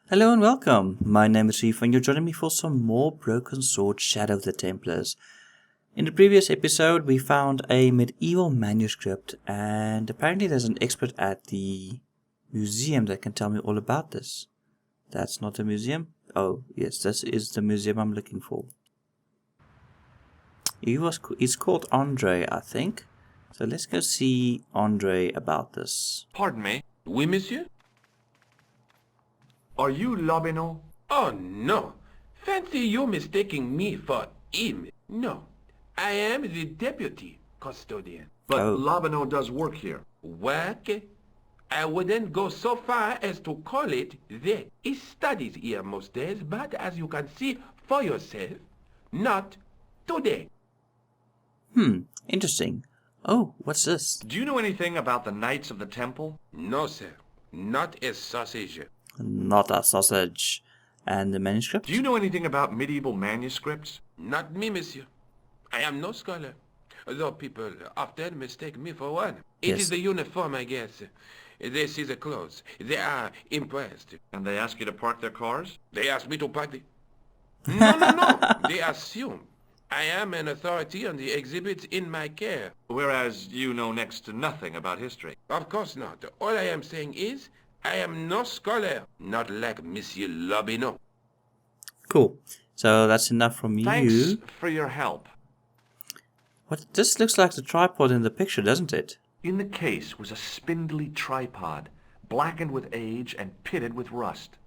Hello and welcome. My name is Reef and you're joining me for some more Broken Sword Shadow of the Templars. In the previous episode we found a medieval manuscript and apparently there's an expert at the museum that can tell me all about this. That's not a museum? Oh yes, this is the museum I'm looking for. He's called Andre, I think. So let's go see Andre about this. Pardon me. Oui, monsieur? Are you Lobino? Oh, no. Fancy you mistaking me for him. No. I am the deputy custodian. But Oh. Lobino does work here. Work? I wouldn't go so far as to call it that. He studies here most days, but as you can see for yourself, not today. Interesting. Oh, what's this? Do you know anything about the Knights of the Temple? No, sir. Not a sausage. Not a sausage. And the manuscript? Do you know anything about medieval manuscripts? Not me, monsieur. I am no scholar, though people often mistake me for one. It Yes. is the uniform, I guess. They see the clothes. They are impressed. And they ask you to park their cars? They ask me to park the... No. They assume I am an authority on the exhibits in my care. Whereas you know next to nothing about history. Of course not. All I am saying is, I am no scholar, not like Monsieur Lobino. Cool. So that's enough from Thanks you. for your help. What? This looks like the tripod in the picture, doesn't it? In the case was a spindly tripod, blackened with age and pitted with rust.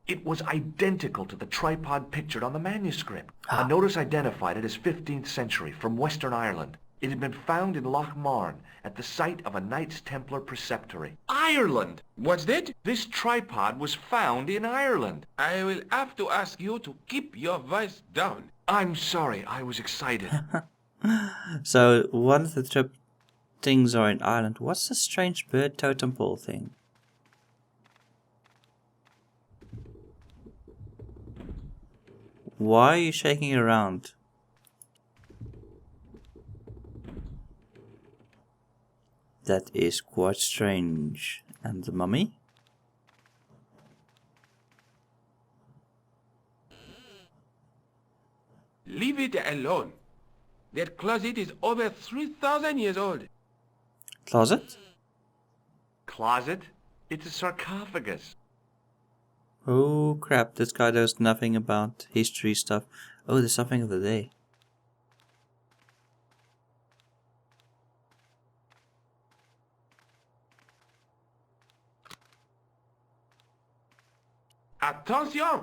It was identical to the tripod pictured on the manuscript. A notice identified it as 15th century from Western Ireland. It had been found in Loch Marne at the site of a Knights Templar preceptory. Ireland! What's that? This tripod was found in Ireland. I will have to ask you to keep your voice down. I'm sorry, I was excited. So one of the things are in Ireland. What's the strange bird totem pole thing? Why are you shaking it around? That is quite strange. And the mummy? Leave it alone. That closet is over 3,000 years old. Closet? Closet? It's a sarcophagus. Oh crap, this guy knows nothing about history stuff. Oh, there's something over there. Attention!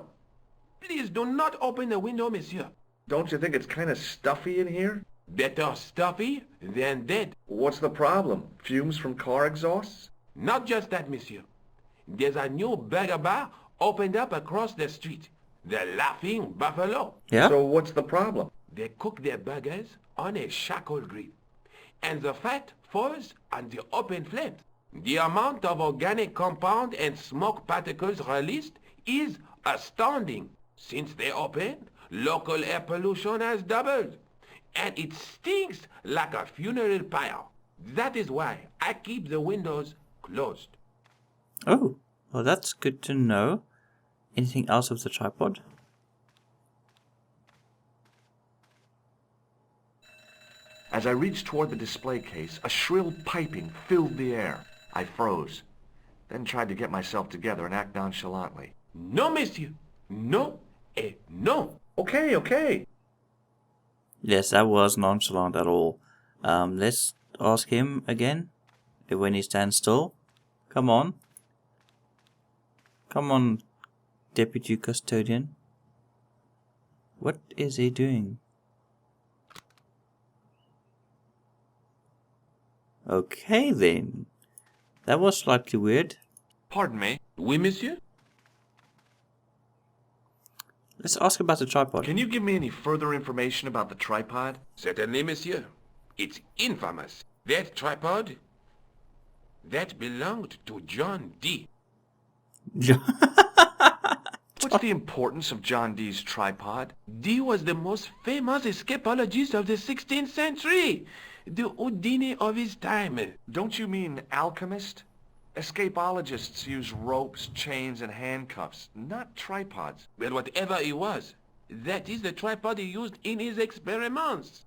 Please do not open the window, monsieur. Don't you think it's kind of stuffy in here? Better stuffy than dead. What's the problem? Fumes from car exhausts? Not just that, monsieur. There's a new burger bar opened up across the street. The Laughing Buffalo. Yeah? So what's the problem? They cook their burgers on a charcoal grill. And the fat falls on the open flames. The amount of organic compound and smoke particles released is astounding. Since they opened, local air pollution has doubled. And it stinks like a funeral pyre. That is why I keep the windows closed. Oh, well that's good to know. Anything else with the tripod? As I reached toward the display case, a shrill piping filled the air. I froze, then tried to get myself together and act nonchalantly. No, monsieur. No, no. Okay. Yes, that was nonchalant at all. Let's ask him again. When he stands still. Come on. Come on, Deputy Custodian. What is he doing? Okay then. That was slightly weird. Pardon me. Oui, monsieur? Let's ask about the tripod. Can you give me any further information about the tripod? Certainly, monsieur. It's infamous. That tripod, that belonged to John Dee. What's the importance of John Dee's tripod? Dee was the most famous escapologist of the 16th century. The Houdini of his time. Don't you mean alchemist? Escapologists use ropes, chains, and handcuffs, not tripods. But whatever it was, that is the tripod he used in his experiments.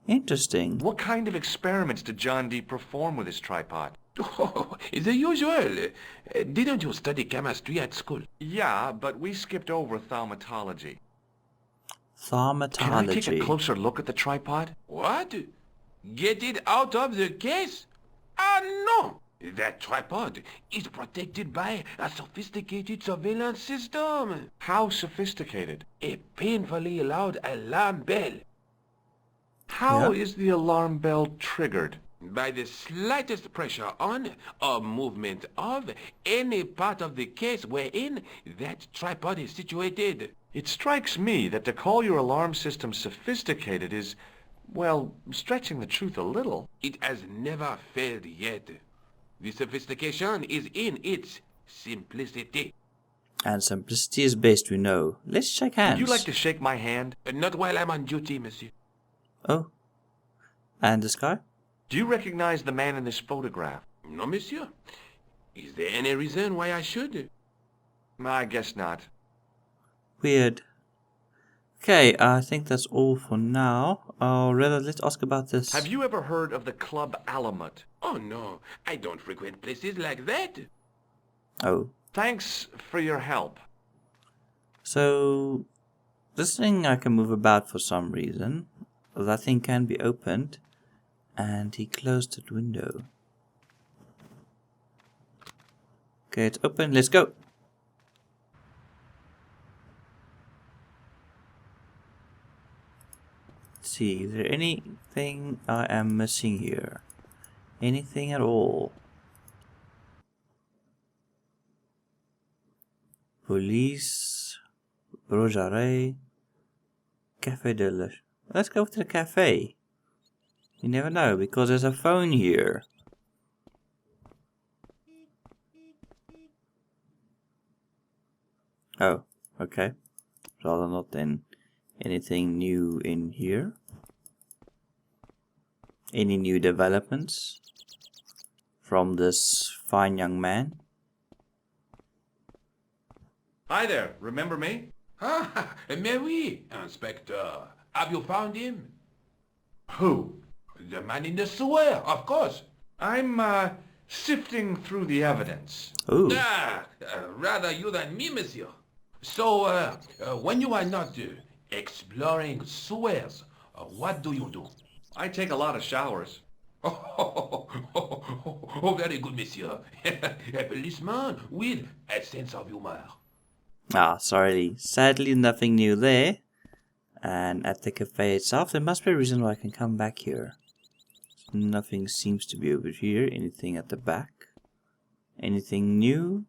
Interesting. What kind of experiments did John Dee perform with his tripod? Oh, the usual. Didn't you study chemistry at school? Yeah, but we skipped over thaumatology. Thaumatology. Can I take a closer look at the tripod? What? Get it out of the case? Ah, no! That tripod is protected by a sophisticated surveillance system. How sophisticated? A painfully loud alarm bell. How Yeah. is the alarm bell triggered? By the slightest pressure on or movement of any part of the case wherein that tripod is situated. It strikes me that to call your alarm system sophisticated is, well, stretching the truth a little. It has never failed yet. The sophistication is in its simplicity. And simplicity is best, we know. Let's shake hands. Would you like to shake my hand? Not while I'm on duty, monsieur. Oh. And this guy? Do you recognize the man in this photograph? No, monsieur. Is there any reason why I should? I guess not. Weird. Okay, I think that's all for now. Or rather, let's ask about this. Have you ever heard of the Club Alamut? Oh, no. I don't frequent places like that. Oh. Thanks for your help. So, this thing I can move about for some reason. That thing can be opened. And he closed that window. Okay, it's open. Let's go. Let's see, is there anything I am missing here? Anything at all? Police, Rosare, Cafe de la... Let's go to the cafe. You never know, because there's a phone here. Oh, okay. Rather not then anything new in here. Any new developments from this fine young man? Hi there, remember me? Ah, mais oui, Inspector. Have you found him? Who? The man in the sewer, of course. I'm, sifting through the evidence. Ooh. Rather you than me, monsieur. So, when you are not exploring sewers, what do you do? I take a lot of showers. Oh, very good, monsieur. A policeman with a sense of humor. Ah, sorry. Sadly, nothing new there. And at the cafe itself, there must be a reason why I can come back here. Nothing seems to be over here. Anything at the back? Anything new?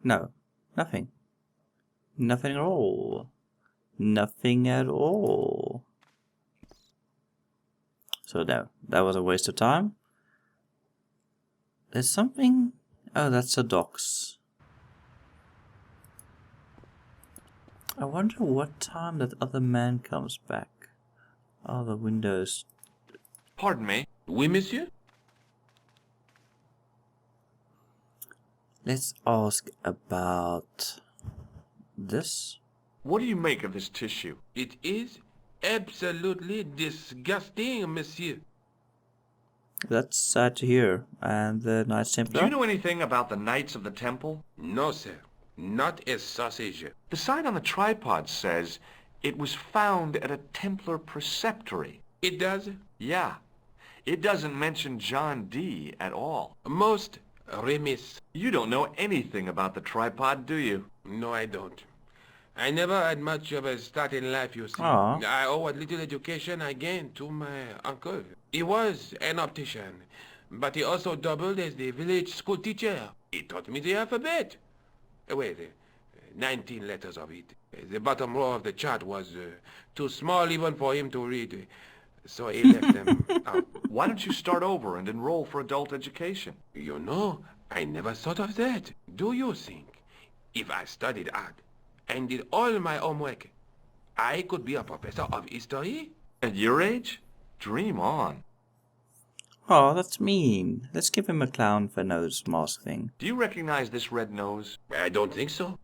No, nothing. Nothing at all. Nothing at all. So no, that was a waste of time. There's something... Oh, that's the docks. I wonder what time that other man comes back. Oh, the windows. Pardon me? Oui, monsieur? Let's ask about this. What do you make of this tissue? It is absolutely disgusting, monsieur. That's sad to hear. And the Knights Templar? Do you know anything about the Knights of the Temple? No, sir. Not a sausage. The sign on the tripod says it was found at a Templar preceptory. It does? Yeah. It doesn't mention John Dee at all. Most remiss. You don't know anything about the tripod, do you? No, I don't. I never had much of a start in life, you see. Aw. I owe what little education I gained to my uncle. He was an optician, but he also doubled as the village school teacher. He taught me the alphabet. Wait, 19 letters of it. The bottom row of the chart was too small even for him to read, so he left them out. Why don't you start over and enroll for adult education? You know, I never thought of that. Do you think if I studied hard and did all my homework, I could be a professor of history? At your age? Dream on. Oh, that's mean. Let's give him a clown for nose mask thing. Do you recognize this red nose? I don't think so.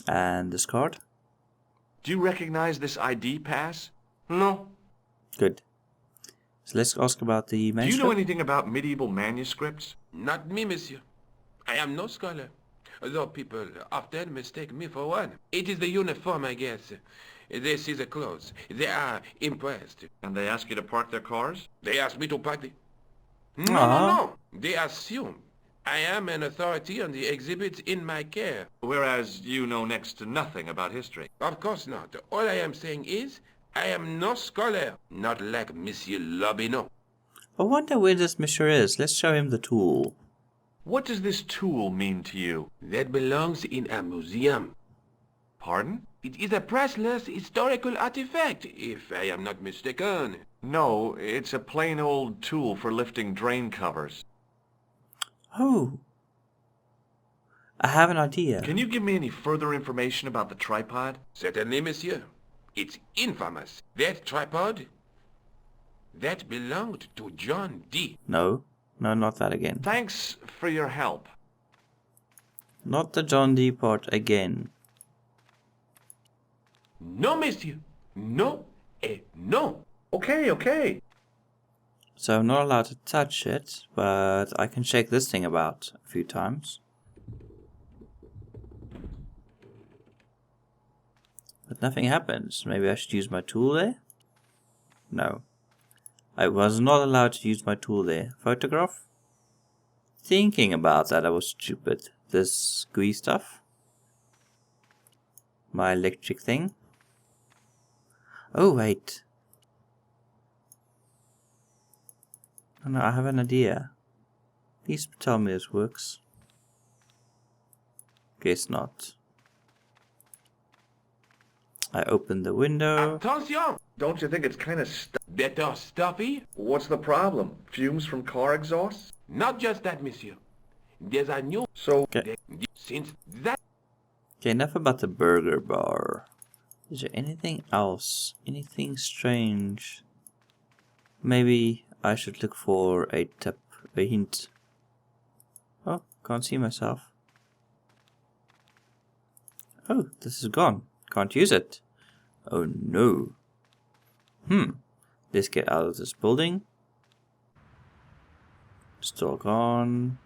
And this card? Do you recognize this ID pass? No. Good. So let's ask about the Do you manuscript. know anything about medieval manuscripts? Not me, monsieur. I am no scholar. Though people often mistake me for one. It is the uniform, I guess. They see the clothes. They are impressed. And they ask you to park their cars? They ask me to park the... No, Aw. no. They assume I am an authority on the exhibits in my care. Whereas you know next to nothing about history. Of course not. All I am saying is, I am no scholar. Not like Monsieur Lobineau. I wonder where this monsieur is. Let's show him the tool. What does this tool mean to you? That belongs in a museum. Pardon? It is a priceless historical artifact, if I am not mistaken. No, it's a plain old tool for lifting drain covers. Oh. I have an idea. Can you give me any further information about the tripod? Certainly, monsieur. It's infamous. That tripod, that belonged to John D. No. No, not that again. Thanks for your help. Not the John D part again. No, monsieur. No, no. Okay. So I'm not allowed to touch it, but I can shake this thing about a few times. But nothing happens. Maybe I should use my tool there? No. I was not allowed to use my tool there. Photograph? Thinking about that, I was stupid. This gooey stuff. My electric thing. Oh, wait. Oh, no, I have an idea. Please tell me this works. Guess not. I open the window. Attention! Don't you think it's kind of Better stuffy? What's the problem? Fumes from car exhausts? Not just that, monsieur. There's a new... So, Okay. Since that... Okay, enough about the burger bar. Is there anything else? Anything strange? Maybe I should look for a tip, a hint. Oh, can't see myself. Oh, this is gone. Can't use it. Oh no. Let's get out of this building. Still gone.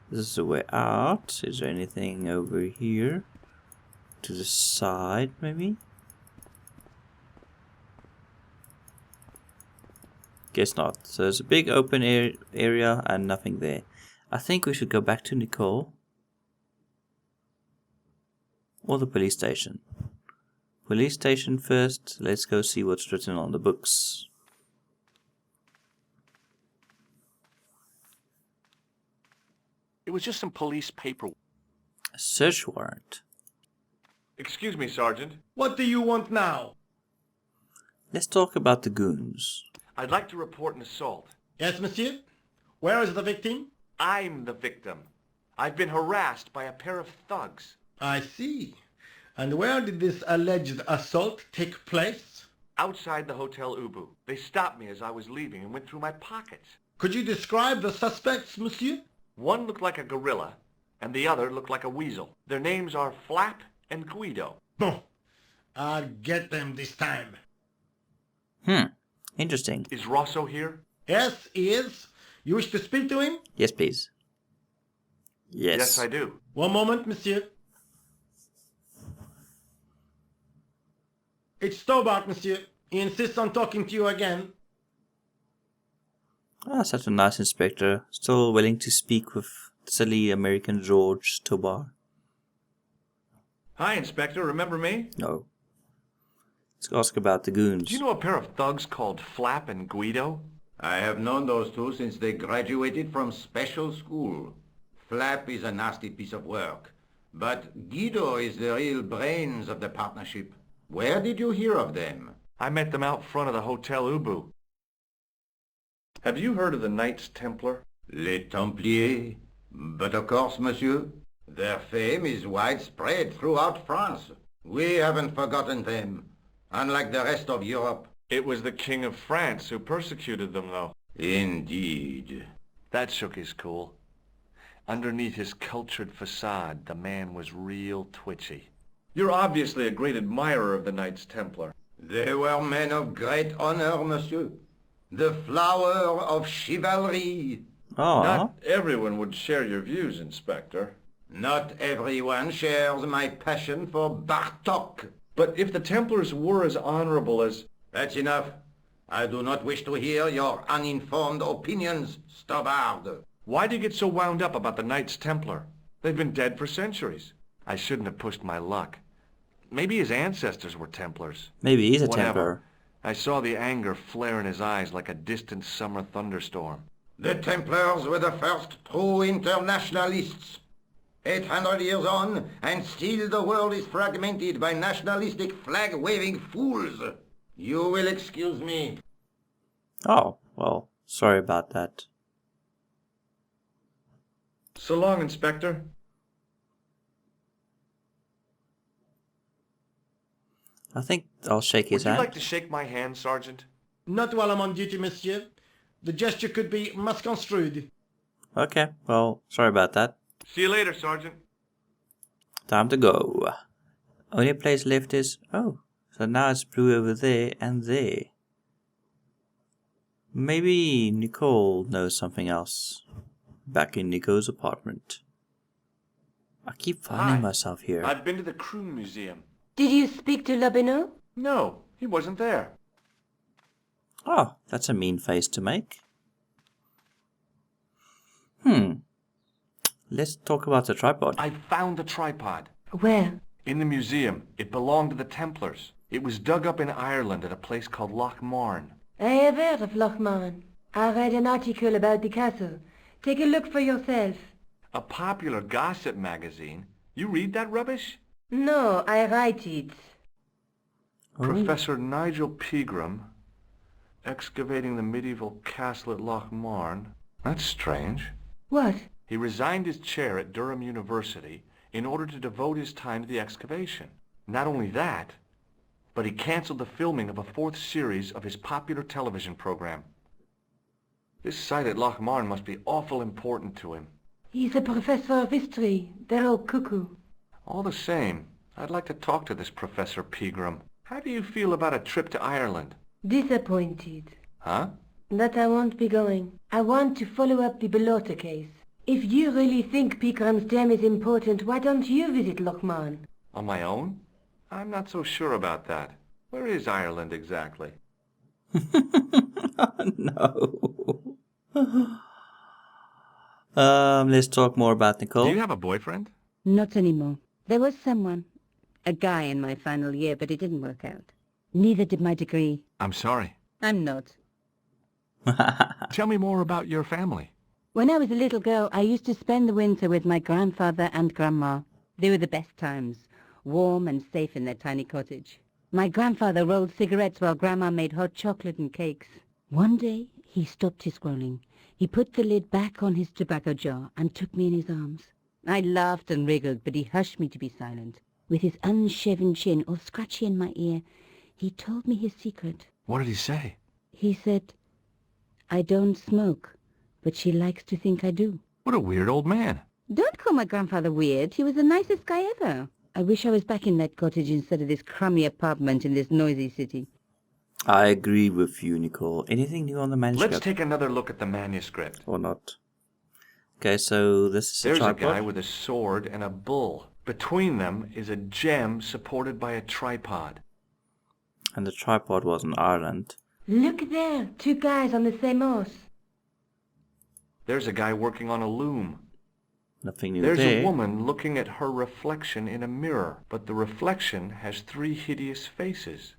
This is the way out. Is there anything over here? To the side, maybe? Guess not. So there's a big open area and nothing there. I think we should go back to Nicole. Or the police station. Police station first. Let's go see what's written on the books. it was just some police paperwork. A search warrant. Excuse me, Sergeant. What do you want now? Let's talk about the goons. I'd like to report an assault. Yes, monsieur? Where is the victim? I'm the victim. I've been harassed by a pair of thugs. I see. And where did this alleged assault take place? Outside the Hotel Ubu. They stopped me as I was leaving and went through my pockets. Could you describe the suspects, monsieur? One looked like a gorilla, and the other looked like a weasel. Their names are Flap and Guido. Bon. I'll get them this time. Interesting. Is Rosso here? Yes, he is. You wish to speak to him? Yes, please. Yes. Yes, I do. One moment, monsieur. It's Stobart, monsieur. He insists on talking to you again. Ah, such a nice inspector. Still willing to speak with silly American George Tobar. Hi, Inspector. Remember me? No. Let's ask about the goons. Do you know a pair of thugs called Flap and Guido? I have known those two since they graduated from special school. Flap is a nasty piece of work, but Guido is the real brains of the partnership. Where did you hear of them? I met them out front of the Hotel Ubu. Have you heard of the Knights Templar? Les Templiers. But of course, monsieur, their fame is widespread throughout France. We haven't forgotten them, unlike the rest of Europe. It was the King of France who persecuted them, though. Indeed. That shook his cool. Underneath his cultured facade, the man was real twitchy. You're obviously a great admirer of the Knights Templar. They were men of great honor, monsieur. The flower of chivalry. Oh, Not everyone would share your views, Inspector. Not everyone shares my passion for Bartok. But if the Templars were as honorable as... That's enough. I do not wish to hear your uninformed opinions, Stobbard. Why do you get so wound up about the Knights Templar? They've been dead for centuries. I shouldn't have pushed my luck. Maybe his ancestors were Templars. maybe he's a Whatever. Templar. I saw the anger flare in his eyes like a distant summer thunderstorm. The Templars were the first true internationalists. 800 years on, and still the world is fragmented by nationalistic flag-waving fools. You will excuse me. Oh, well, sorry about that. So long, Inspector. I think I'll shake his Would you hand. like to shake my hand, Sergeant? Not while I'm on duty, monsieur. The gesture could be misconstrued. Okay, well, sorry about that. See you later, Sergeant. Time to go. Only place left is... Oh, so now it's blue over there and there. Maybe Nicole knows something else. Back in Nico's apartment. I keep finding Hi. myself here. I've been to the Croon Museum. Did you speak to Lobineau? No, he wasn't there. Oh, that's a mean face to make. Let's talk about the tripod. I found the tripod. Where? In the museum. It belonged to the Templars. It was dug up in Ireland at a place called Loch Marn. I have heard of Lochmarn. I read an article about the castle. Take a look for yourself. A popular gossip magazine. You read that rubbish? No, I write it. Professor Nigel Pegram, excavating the medieval castle at Loch Marn. That's strange. What? He resigned his chair at Durham University in order to devote his time to the excavation. Not only that, but he canceled the filming of a 4th series of his popular television program. This site at Loch Marn must be awful important to him. He's a professor of history. They're all cuckoo. All the same, I'd like to talk to this Professor Pegram. How do you feel about a trip to Ireland? Disappointed. Huh? That I won't be going. I want to follow up the Belota case. If you really think Pegram's gem is important, why don't you visit Lochmarn? On my own? I'm not so sure about that. Where is Ireland exactly? No. Let's talk more about Nicole. Do you have a boyfriend? Not anymore. There was someone, a guy in my final year, but it didn't work out. Neither did my degree. I'm sorry. I'm not. Tell me more about your family. When I was a little girl, I used to spend the winter with my grandfather and grandma. They were the best times, warm and safe in their tiny cottage. My grandfather rolled cigarettes while grandma made hot chocolate and cakes. One day, he stopped his scrolling. He put the lid back on his tobacco jar and took me in his arms. I laughed and wriggled, but he hushed me to be silent. With his unshaven chin all scratchy in my ear, he told me his secret. What did he say? He said, "I don't smoke, but she likes to think I do." What a weird old man. Don't call my grandfather weird. He was the nicest guy ever. I wish I was back in that cottage instead of this crummy apartment in this noisy city. I agree with you, Nicole. Anything new on the manuscript? Let's take another look at the manuscript. Or not. Okay, so this is There's a a tripod. guy with a sword and a bull. Between them is a gem supported by a tripod. And the tripod was in Ireland. Look there, 2 guys on the same horse. There's a guy working on a loom. Nothing new There's there. a woman looking at her reflection in a mirror, but the reflection has 3 hideous faces.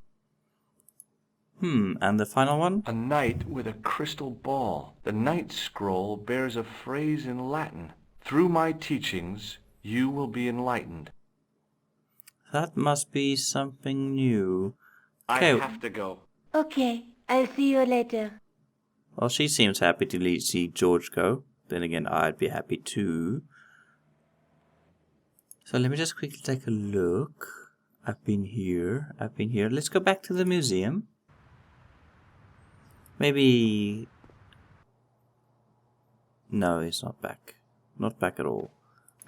And the final one? A knight with a crystal ball. The knight scroll bears a phrase in Latin. Through my teachings, you will be enlightened. That must be something new. I Okay. have to go. Okay, I'll see you later. Well, she seems happy to see George go. Then again, I'd be happy too. So let me just quickly take a look. I've been here. Let's go back to the museum. Maybe No, he's not back. Not back at all.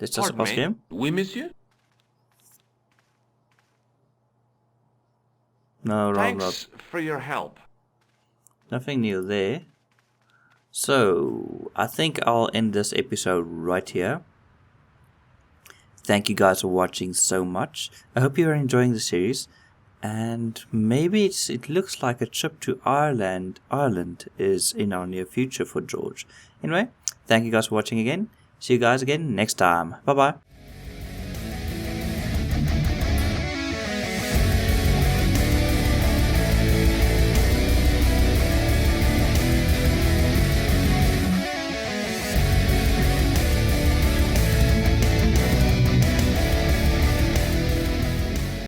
Let's just Pardon ask me? him. Oui, monsieur? No, wrong. Thanks for your help. Nothing new there. So, I think I'll end this episode right here. Thank you guys for watching so much. I hope you are enjoying the series. And maybe it looks like a trip to Ireland is in our near future for George. Anyway, thank you guys for watching again. See you guys again next time. Bye bye.